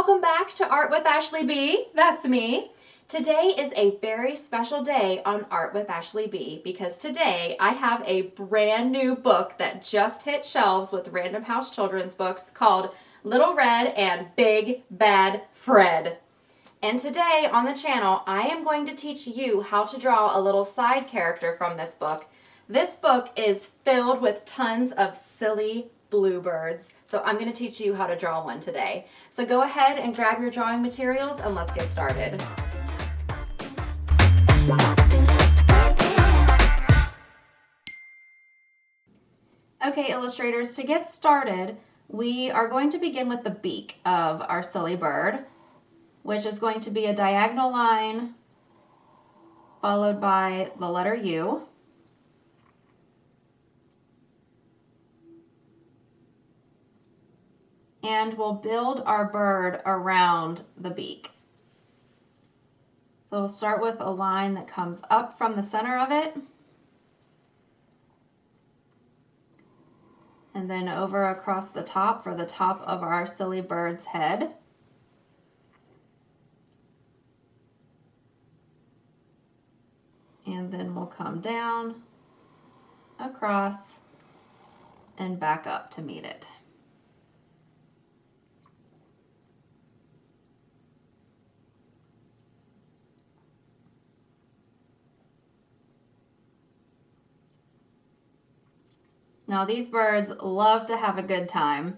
welcome back to Art with Ashley B. That's me. Today is a very special day on Art with Ashley B because today I have a brand new book that just hit shelves with Random House Children's Books called Little Red and Big Bad Fred. And today on the channel, I am going to teach you how to draw a little side character from this book. This book is filled with tons of silly bluebirds. So I'm going to teach you how to draw one today. So go ahead and grab your drawing materials and let's get started. Okay, illustrators, to get started, we are going to begin with the beak of our silly bird, which is going to be a diagonal line followed by the letter U. And we'll build our bird around the beak. So we'll start with a line that comes up from the center of it, and then over across the top for the top of our silly bird's head. And then we'll come down, across, and back up to meet it. Now these birds love to have a good time,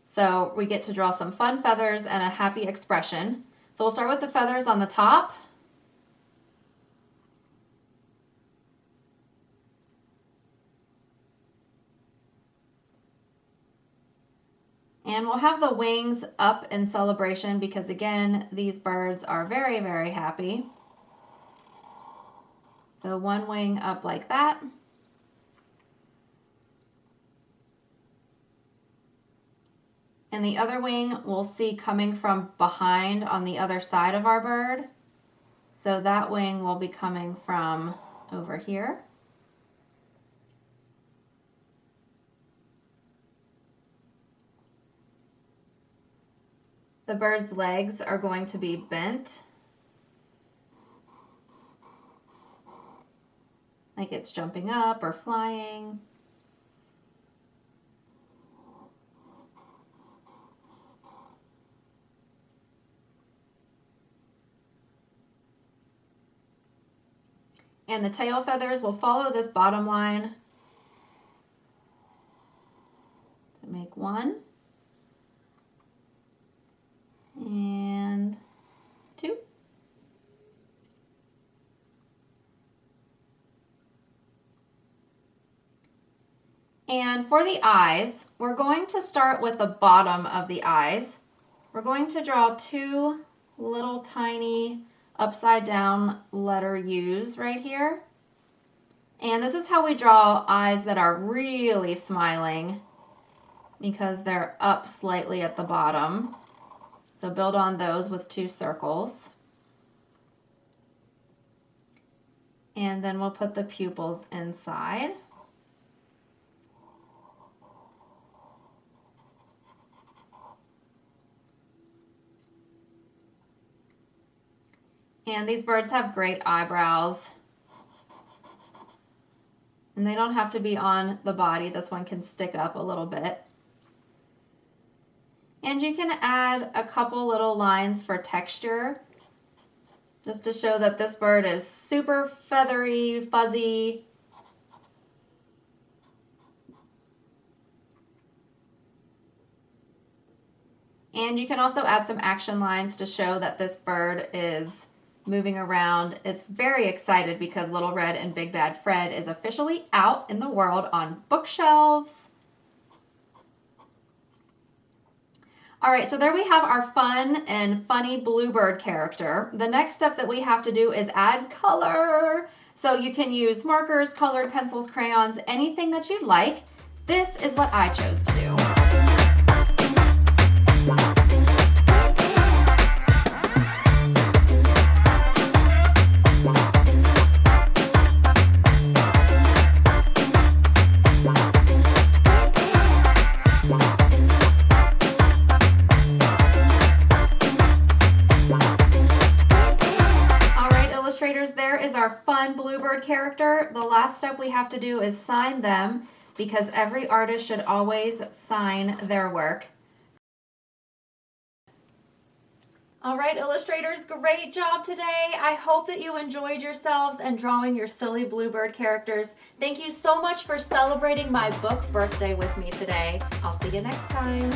so we get to draw some fun feathers and a happy expression. So we'll start with the feathers on the top. And we'll have the wings up in celebration because, again, these birds are very, very happy. So one wing up like that. And the other wing we'll see coming from behind on the other side of our bird. So that wing will be coming from over here. The bird's legs are going to be bent, like it's jumping up or flying. And the tail feathers will follow this bottom line to make one. And two. And for the eyes, we're going to start with the bottom of the eyes. We're going to draw two little tiny upside down letter U's right here. And this is how we draw eyes that are really smiling because they're up slightly at the bottom. So build on those with two circles. And then we'll put the pupils inside. And these birds have great eyebrows. And they don't have to be on the body. This one can stick up a little bit. And you can add a couple little lines for texture, just to show that this bird is super feathery, fuzzy. And you can also add some action lines to show that this bird is moving around. It's very excited because Little Red and Big Bad Fred is officially out in the world on bookshelves. All right, so there we have our fun and funny bluebird character. The next step that we have to do is add color. So you can use markers, colored pencils, crayons, anything that you'd like. This is what I chose to do. our fun Bluebird character, the last step we have to do is sign them, because every artist should always sign their work. All right, illustrators, great job today. I hope that you enjoyed yourselves and drawing your silly Bluebird characters. Thank you so much for celebrating my book birthday with me today. I'll see you next time.